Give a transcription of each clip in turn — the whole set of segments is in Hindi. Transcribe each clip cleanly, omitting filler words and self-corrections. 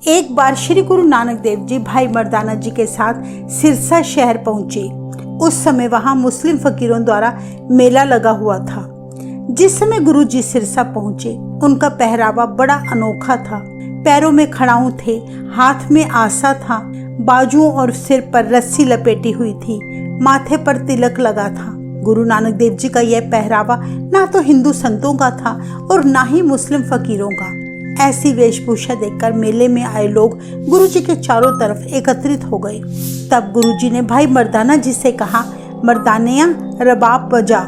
एक बार श्री गुरु नानक देव जी भाई मर्दाना जी के साथ सिरसा शहर पहुंचे। उस समय वहां मुस्लिम फकीरों द्वारा मेला लगा हुआ था। जिस समय गुरु जी सिरसा पहुंचे, उनका पहरावा बड़ा अनोखा था। पैरों में खड़ाऊं थे, हाथ में आसा था, बाजुओं और सिर पर रस्सी लपेटी हुई थी, माथे पर तिलक लगा था। गुरु नानक देव जी का यह पहरावा ना तो हिंदू संतों का था और ना ही मुस्लिम फकीरों का। ऐसी वेशभूषा देखकर मेले में आए लोग गुरु जी के चारों तरफ एकत्रित हो गए। तब गुरु जी ने भाई मर्दाना जी से कहा, मर्दानिया रबाब बजा।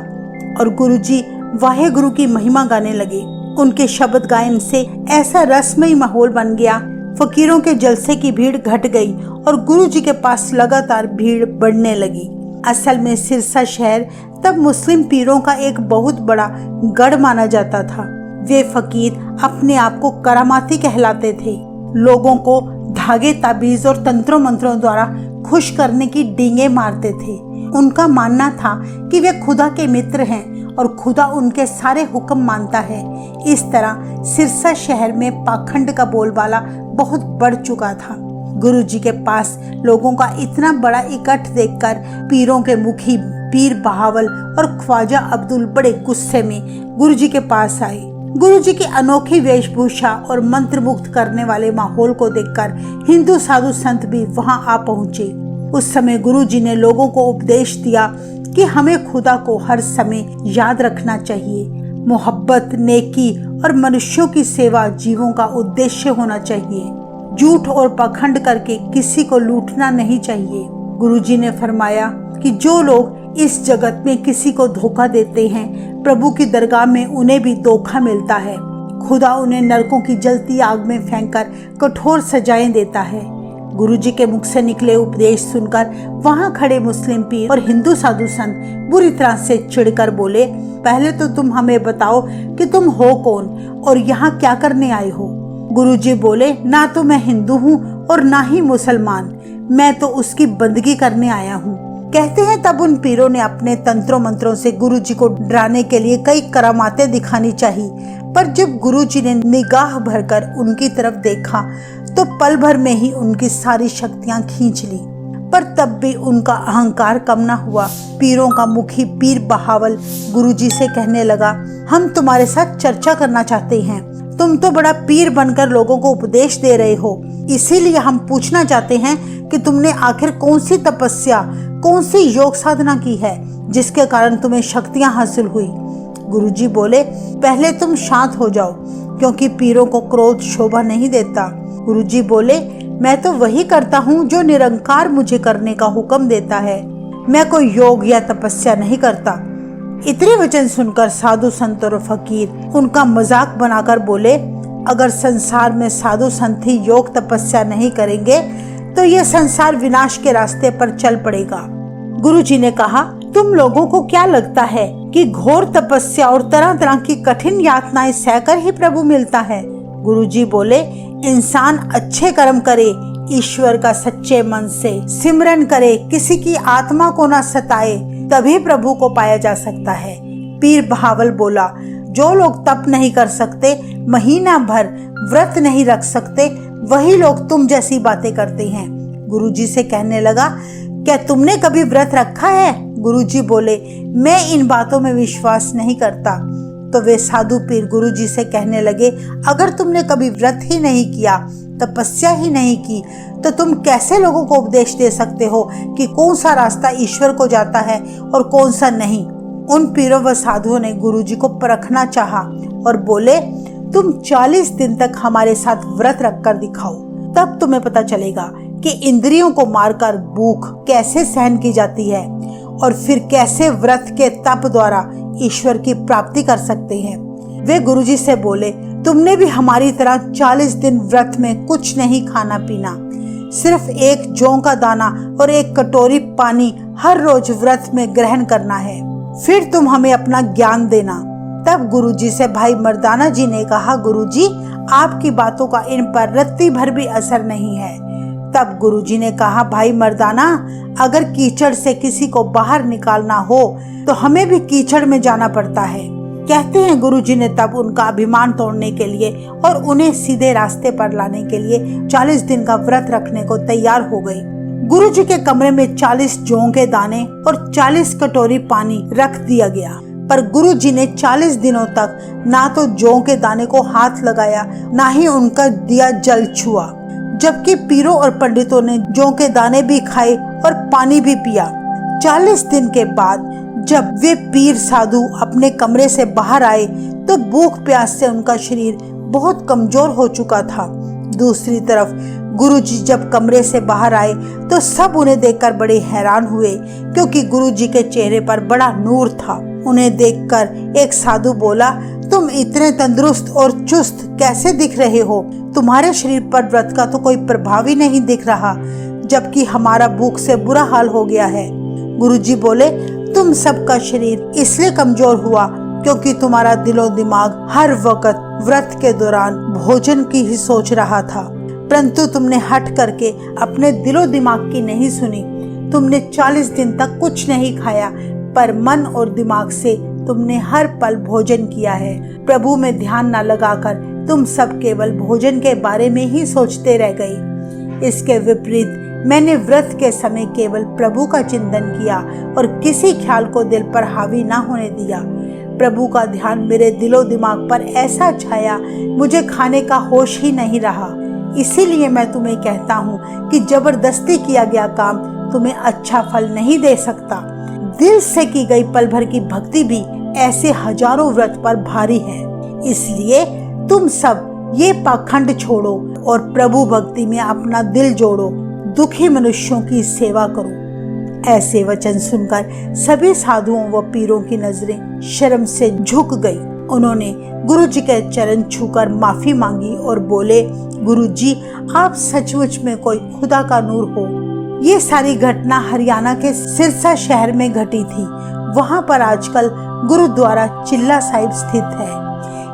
और गुरु जी वाहे गुरु की महिमा गाने लगे। उनके शब्द गायन से ऐसा रसमयी माहौल बन गया। फकीरों के जलसे की भीड़ घट गई और गुरु जी के पास लगातार भीड़ बढ़ने लगी। असल में सिरसा शहर तब मुस्लिम पीरों का एक बहुत बड़ा गढ़ माना जाता था। वे फकीर अपने आप को करामाती कहलाते थे। लोगों को धागे, ताबीज और तंत्रों मंत्रों द्वारा खुश करने की डींगे मारते थे। उनका मानना था कि वे खुदा के मित्र हैं और खुदा उनके सारे हुक्म मानता है। इस तरह सिरसा शहर में पाखंड का बोलबाला बहुत बढ़ चुका था। गुरु जी के पास लोगों का इतना बड़ा इकट्ठ देखकर पीरों के मुखी पीर बहावल और ख्वाजा अब्दुल बड़े गुस्से में गुरु जी के पास आए। गुरु जी की अनोखी वेशभूषा और मंत्रमुग्ध करने वाले माहौल को देखकर हिंदू साधु संत भी वहां आ पहुंचे। उस समय गुरु जी ने लोगों को उपदेश दिया कि हमें खुदा को हर समय याद रखना चाहिए। मोहब्बत, नेकी और मनुष्यों की सेवा जीवों का उद्देश्य होना चाहिए। झूठ और पाखंड करके किसी को लूटना नहीं चाहिए। गुरु जी ने फरमाया कि जो लोग इस जगत में किसी को धोखा देते हैं, प्रभु की दरगाह में उन्हें भी धोखा मिलता है। खुदा उन्हें नरकों की जलती आग में फेंककर कठोर सजाएं देता है। गुरु जी के मुख से निकले उपदेश सुनकर वहां खड़े मुस्लिम पीर और हिंदू साधु संत बुरी तरह से चिढ़कर बोले, पहले तो तुम हमें बताओ कि तुम हो कौन और यहाँ क्या करने आए हो। गुरु जी बोले, ना तो मैं हिंदू हूँ और ना ही मुसलमान, मैं तो उसकी बंदगी करने आया हूँ। कहते हैं तब उन पीरों ने अपने तंत्रों मंत्रों से गुरु जी को डराने के लिए कई करामातें दिखानी चाहिए, पर जब गुरु जी ने निगाह भरकर उनकी तरफ देखा तो पल भर में ही उनकी सारी शक्तियां खींच ली। पर तब भी उनका अहंकार कम न हुआ। पीरों का मुखी पीर बहावल गुरु जी से कहने लगा, हम तुम्हारे साथ चर्चा करना चाहते हैं। तुम तो बड़ा पीर बनकर लोगों को उपदेश दे रहे हो, इसीलिए हम पूछना चाहते हैं कि तुमने आखिर कौन सी तपस्या, कौन सी योग साधना की है जिसके कारण तुम्हें शक्तियां हासिल हुई। गुरुजी बोले, पहले तुम शांत हो जाओ, क्योंकि पीरों को क्रोध शोभा नहीं देता। गुरुजी बोले, मैं तो वही करता हूँ जो निरंकार मुझे करने का हुक्म देता है, मैं कोई योग या तपस्या नहीं करता। इतने वचन सुनकर साधु संत और फकीर उनका मजाक बनाकर बोले, अगर संसार में साधु संत ही योग तपस्या नहीं करेंगे तो यह संसार विनाश के रास्ते पर चल पड़ेगा। गुरु जी ने कहा, तुम लोगों को क्या लगता है कि घोर तपस्या और तरह तरह की कठिन यातनाएं सहकर ही प्रभु मिलता है? गुरु जी बोले, इंसान अच्छे कर्म करे, ईश्वर का सच्चे मन से सिमरन करे, किसी की आत्मा को न सताए, तभी प्रभु को पाया जा सकता है। पीर बहावल बोला, जो लोग तप नहीं कर सकते, महीना भर व्रत नहीं रख सकते, वही लोग तुम जैसी बातें करते हैं। गुरुजी से कहने लगा, क्या तुमने कभी व्रत रखा है? गुरुजी बोले, मैं इन बातों में विश्वास नहीं करता। तो वे साधु पीर गुरुजी से कहने लगे, अगर तुमने कभी व्रत ही नहीं किया, तपस्या ही नहीं की, तो तुम कैसे लोगों को उपदेश दे सकते हो कि कौन सा रास्ता ईश्वर को जाता है और कौन सा नहीं? उन पीरों व साधुओं ने गुरुजी को परखना चाहा और बोले, तुम 40 दिन तक हमारे साथ व्रत रखकर दिखाओ, तब तुम्हें पता चलेगा कि इंद्रियों को मारकर भूख कैसे सहन की जाती है और फिर कैसे व्रत के तप द्वारा ईश्वर की प्राप्ति कर सकते हैं। वे गुरुजी से बोले, तुमने भी हमारी तरह 40 दिन व्रत में कुछ नहीं खाना पीना, सिर्फ एक जौ का दाना और एक कटोरी पानी हर रोज व्रत में ग्रहण करना है, फिर तुम हमें अपना ज्ञान देना। तब गुरुजी से भाई मर्दाना जी ने कहा, गुरुजी, आपकी बातों का इन पर रत्ती भर भी असर नहीं है। तब गुरुजी ने कहा, भाई मर्दाना, अगर कीचड़ से किसी को बाहर निकालना हो तो हमें भी कीचड़ में जाना पड़ता है। कहते हैं गुरुजी ने तब उनका अभिमान तोड़ने के लिए और उन्हें सीधे रास्ते पर लाने के लिए 40 दिन का व्रत रखने को तैयार हो गई। गुरुजी के कमरे में 40 जौ के दाने और 40 कटोरी पानी रख दिया गया, पर गुरुजी ने 40 दिनों तक ना तो जौ के दाने को हाथ लगाया, ना ही उनका दिया जल छुआ, जबकि पीरों और पंडितों ने जौ के दाने भी खाए और पानी भी पिया। 40 दिन के बाद जब वे पीर साधु अपने कमरे से बाहर आए तो भूख प्यास से उनका शरीर बहुत कमजोर हो चुका था। दूसरी तरफ गुरुजी जब कमरे से बाहर आए तो सब उन्हें देखकर बड़े हैरान हुए, क्योंकि गुरुजी के चेहरे पर बड़ा नूर था। उन्हें देखकर एक साधु बोला, तुम इतने तंदुरुस्त और चुस्त कैसे दिख रहे हो? तुम्हारे शरीर पर व्रत का तो कोई प्रभाव ही नहीं दिख रहा, जबकि हमारा भूख से बुरा हाल हो गया है। गुरुजी बोले, तुम सबका शरीर इसलिए कमजोर हुआ क्योंकि तुम्हारा दिलो दिमाग हर वक्त व्रत के दौरान भोजन की ही सोच रहा था, परंतु तुमने हट करके अपने दिलो दिमाग की नहीं सुनी। तुमने 40 दिन तक कुछ नहीं खाया, पर मन और दिमाग से तुमने हर पल भोजन किया है। प्रभु में ध्यान न लगाकर तुम सब केवल भोजन के बारे में ही सोचते रह गई। इसके विपरीत मैंने व्रत के समय केवल प्रभु का चिंतन किया और किसी ख्याल को दिल पर हावी ना होने दिया। प्रभु का ध्यान मेरे दिलो दिमाग पर ऐसा छाया, मुझे खाने का होश ही नहीं रहा। इसीलिए मैं तुम्हें कहता हूँ कि जबरदस्ती किया गया काम तुम्हें अच्छा फल नहीं दे सकता। दिल से की गई पल भर की भक्ति भी ऐसे हजारों व्रत पर भारी है। इसलिए तुम सब ये पाखंड छोड़ो और प्रभु भक्ति में अपना दिल जोड़ो, दुखी मनुष्यों की सेवा करो। ऐसे वचन सुनकर सभी साधुओं व पीरों की नजरें शर्म से झुक गई। उन्होंने गुरुजी के चरण छूकर माफी मांगी और बोले, गुरुजी, आप सचमुच में कोई खुदा का नूर हो। ये सारी घटना हरियाणा के सिरसा शहर में घटी थी। वहाँ पर आजकल गुरुद्वारा चिल्ला साहिब स्थित है।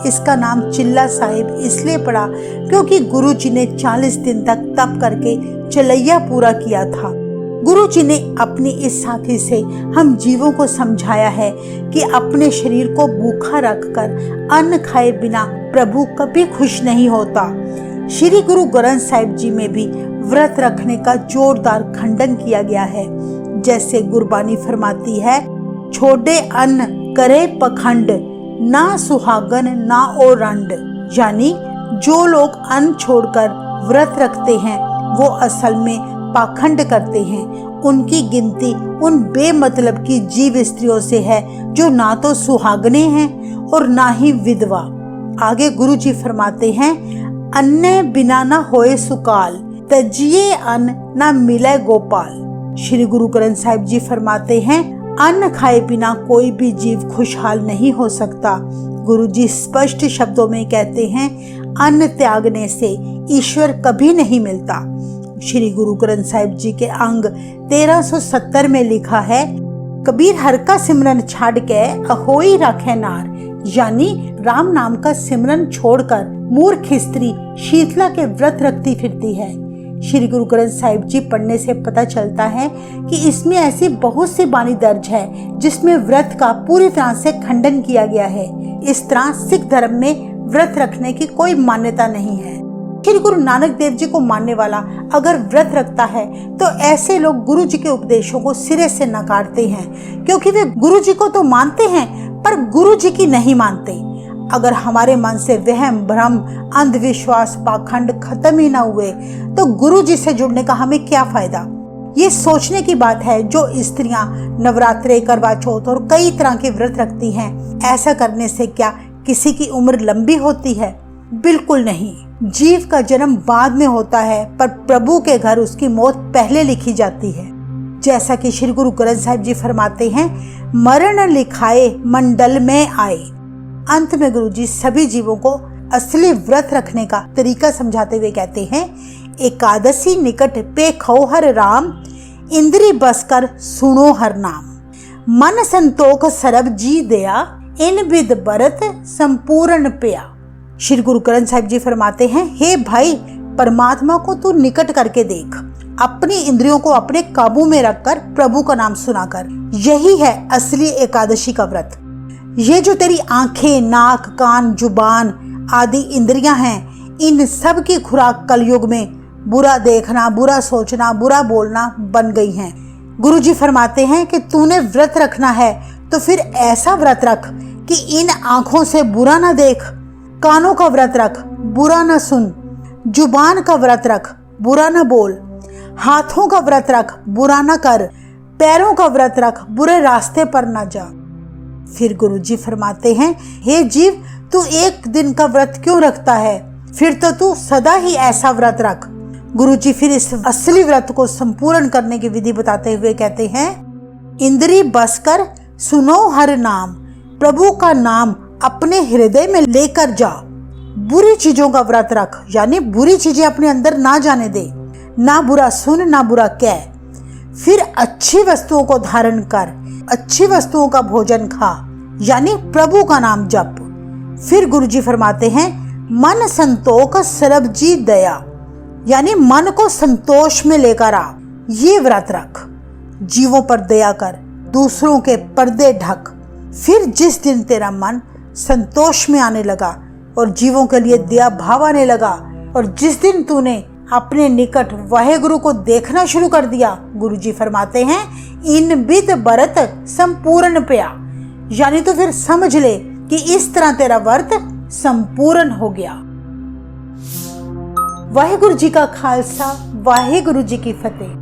इसका नाम चिल्ला साहिब इसलिए पड़ा क्योंकि गुरुजी ने 40 दिन तक तप करके चलैया पूरा किया था। गुरुजी ने अपनी इस साथी से हम जीवों को समझाया है कि अपने शरीर को भूखा रखकर अन्न खाए बिना प्रभु कभी खुश नहीं होता। श्री गुरु ग्रंथ साहिब जी में भी व्रत रखने का जोरदार खंडन किया गया है। जैसे गुरबानी फरमाती है, छोड़े अन्न करे पखंड, ना सुहागन ना ओ रंड। यानी जो लोग अन्न छोड़कर व्रत रखते हैं वो असल में पाखंड करते हैं। उनकी गिनती उन बेमतलब की जीव स्त्रियों से है जो ना तो सुहागने हैं और ना ही विधवा। आगे गुरुजी फरमाते हैं, अन्ने बिना ना होए सुकाल, तजिए अन्न ना मिले गोपाल। श्री गुरु ग्रंथ साहिब जी फरमाते हैं, अन्न खाए बिना कोई भी जीव खुशहाल नहीं हो सकता। गुरुजी स्पष्ट शब्दों में कहते हैं, अन्न त्यागने से ईश्वर कभी नहीं मिलता। श्री गुरु ग्रंथ साहिब जी के अंग 1370 में लिखा है, कबीर हर का सिमरन छाड़ के अहोई राखे नार। यानी राम नाम का सिमरन छोड़कर मूर्ख स्त्री शीतला के व्रत रखती फिरती है। श्री गुरु ग्रंथ साहिब जी पढ़ने से पता चलता है कि इसमें ऐसी बहुत सी बानी दर्ज है जिसमें व्रत का पूरी तरह से खंडन किया गया है। इस तरह सिख धर्म में व्रत रखने की कोई मान्यता नहीं है। श्री गुरु नानक देव जी को मानने वाला अगर व्रत रखता है तो ऐसे लोग गुरु जी के उपदेशों को सिरे से नकारते हैं, क्योंकि वे गुरु जी को तो मानते हैं पर गुरु जी की नहीं मानते। अगर हमारे मन से वहम भ्रम अंधविश्वास पाखंड खत्म ही ना हुए तो गुरु जी से जुड़ने का हमें क्या फायदा। ये सोचने की बात है जो स्त्रियां नवरात्रे करवा चौथ और कई तरह के व्रत रखती हैं, ऐसा करने से क्या किसी की उम्र लंबी होती है? बिल्कुल नहीं। जीव का जन्म बाद में होता है पर प्रभु के घर उसकी मौत पहले लिखी जाती है। जैसा कि श्री गुरु ग्रंथ साहिब जी फरमाते हैं, मरण लिखाए मंडल में आए। अंत में गुरु जी सभी जीवों को असली व्रत रखने का तरीका समझाते हुए कहते हैं, एकादशी निकट पे खो हर राम, इंद्री बस कर सुनो हर नाम। मन संतोख सरब जी दया, इन विद बरत संपूर्ण पया। श्री गुरु ग्रंथ साहिब जी फरमाते हैं, हे भाई, परमात्मा को तू निकट करके देख, अपनी इंद्रियों को अपने काबू में रखकर प्रभु का नाम सुना कर। यही है असली एकादशी का व्रत। ये जो तेरी आंखें, नाक, कान, जुबान आदि इंद्रियां हैं, इन सब की खुराक कलयुग में बुरा देखना, बुरा सोचना, बुरा बोलना बन गई हैं। गुरुजी फरमाते हैं कि तूने व्रत रखना है तो फिर ऐसा व्रत रख कि इन आंखों से बुरा ना देख, कानों का व्रत रख, बुरा ना सुन, जुबान का व्रत रख, बुरा ना बोल, हाथों का व्रत रख, बुरा ना कर, पैरों का व्रत रख, बुरे रास्ते पर ना जा। फिर गुरुजी फरमाते हैं, हे जीव, तू एक दिन का व्रत क्यों रखता है? फिर तो तू सदा ही ऐसा व्रत रख। गुरुजी फिर इस असली व्रत को संपूर्ण करने की विधि बताते हुए कहते हैं, इंद्री बस कर सुनो हर नाम, प्रभु का नाम अपने हृदय में लेकर जा। बुरी चीजों का व्रत रख, यानी बुरी चीजें अपने अंदर ना जाने दे, ना बुरा सुन, ना बुरा कह। फिर अच्छी वस्तुओं को धारण कर, अच्छी वस्तुओं का भोजन खा, यानी प्रभु का नाम जप। फिर गुरुजी फरमाते हैं, मन संतोष सरबजी दया, यानी मन को संतोष में लेकर आ, ये व्रत रख। जीवों पर दया कर, दूसरों के पर्दे ढक। फिर जिस दिन तेरा मन संतोष में आने लगा और जीवों के लिए दया भाव आने लगा, और जिस दिन तूने अपने निकट वाहेगुरु को देखना शुरू कर दिया, गुरुजी फरमाते हैं, इन बिद बरत संपूर्ण पया, यानी तो फिर समझ ले कि इस तरह तेरा व्रत संपूर्ण हो गया। वाहेगुरु जी का खालसा, वाहेगुरु जी की फतेह।